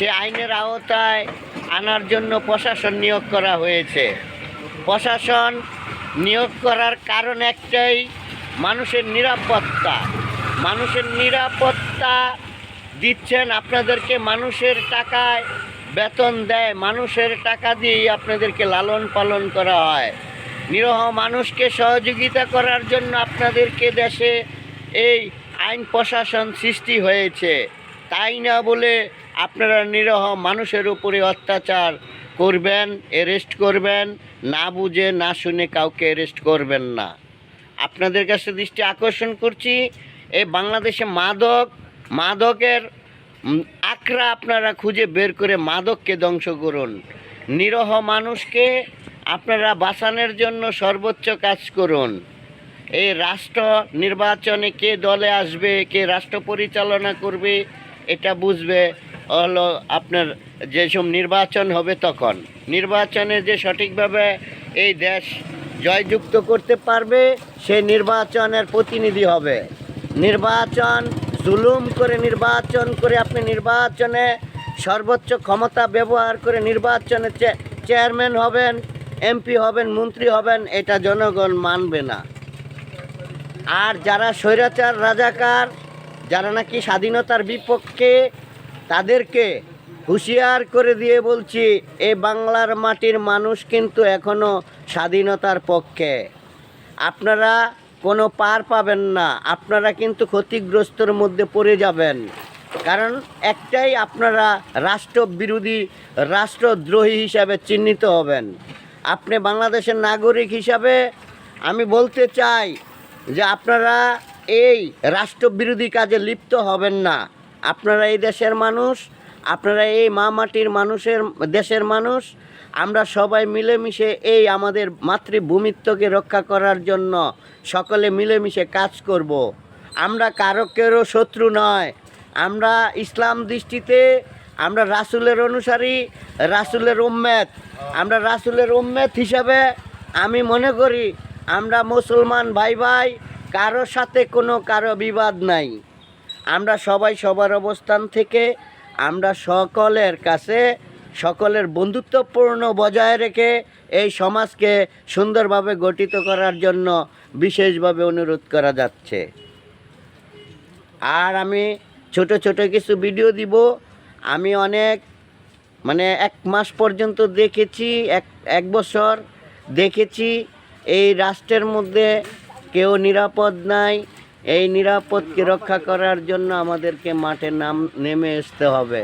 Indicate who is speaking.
Speaker 1: সে আইনের আওতায় আনার জন্য প্রশাসন নিয়োগ করা হয়েছে। প্রশাসন নিয়োগ করার কারণ একটাই, মানুষের নিরাপত্তা। মানুষের নিরাপত্তা দিচ্ছেন আপনাদেরকে, মানুষের টাকায় বেতন দেয়, মানুষের টাকা দিয়েই আপনাদেরকে লালন পালন করা হয়। নিরীহ মানুষকে সহযোগিতা করার জন্য আপনাদেরকে দেশে এই আইন প্রশাসন সৃষ্টি হয়েছে। তাই না বলে আপনারা নিরীহ মানুষের উপরে অত্যাচার করবেন, অ্যারেস্ট করবেন, না বুঝে না শুনে কাউকে অ্যারেস্ট করবেন না। আপনাদের কাছে দৃষ্টি আকর্ষণ করছি, এই বাংলাদেশে মাদকের আখড়া আপনারা খুঁজে বের করে মাদককে ধ্বংস করুন। নিরীহ মানুষকে আপনারা বাঁচানোর জন্য সর্বোচ্চ কাজ করুন। এই রাষ্ট্র নির্বাচনে কে দলে আসবে, কে রাষ্ট্র পরিচালনা করবে, এটা বুঝবে হলো আপনার যেসব নির্বাচন হবে, তখন নির্বাচনে যে সঠিকভাবে এই দেশ জয়যুক্ত করতে পারবে সে নির্বাচনের প্রতিনিধি হবে। নির্বাচন জুলুম করে নির্বাচন করে আপনি নির্বাচনে সর্বোচ্চ ক্ষমতা ব্যবহার করে নির্বাচনে চেয়ারম্যান হবেন, এমপি হবেন, মন্ত্রী হবেন, এটা জনগণ মানবে না। আর যারা স্বৈরাচার রাজাকার, যারা নাকি স্বাধীনতার বিপক্ষে, তাদেরকে হুঁশিয়ার করে দিয়ে বলছি, এই বাংলার মাটির মানুষ কিন্তু এখনও স্বাধীনতার পক্ষে। আপনারা কোনো পার পাবেন না, আপনারা কিন্তু ক্ষতিগ্রস্তর মধ্যে পড়ে যাবেন। কারণ একটাই, আপনারা রাষ্ট্রবিরোধী, রাষ্ট্রদ্রোহী হিসাবে চিহ্নিত হবেন। আপনি বাংলাদেশের নাগরিক হিসাবে আমি বলতে চাই যে আপনারা এই রাষ্ট্রবিরোধী কাজে লিপ্ত হবেন না। আপনারা এই দেশের মানুষ, আপনারা এই মা মাটির দেশের মানুষ। আমরা সবাই মিলেমিশে এই আমাদের মাতৃভূমিত্বকে রক্ষা করার জন্য সকলে মিলেমিশে কাজ করব। আমরা কারো শত্রু নয়। আমরা ইসলাম দৃষ্টিতে আমরা রাসূলের অনুসারী, রাসূলের উম্মত। আমরা রাসূলের উম্মত হিসাবে আমি মনে করি আমরা মুসলমান ভাই ভাই, কারোর সাথে কারো বিবাদ নাই। আমরা সবাই সবার অবস্থান থেকে আমরা সকলের কাছে সকলের বন্ধুত্বপূর্ণ বজায় রেখে এই সমাজকে সুন্দরভাবে গঠিত করার জন্য বিশেষভাবে অনুরোধ করা যাচ্ছে। আর আমি ছোট ছোট কিছু ভিডিও দিব। আমি অনেক এক মাস পর্যন্ত দেখেছি, এক বছর দেখেছি এই রাষ্ট্রের মধ্যে কেউ নিরাপদ নাই। এই নিরাপদকে রক্ষা করার জন্য আমাদেরকে মাঠে নেমে আসতে হবে।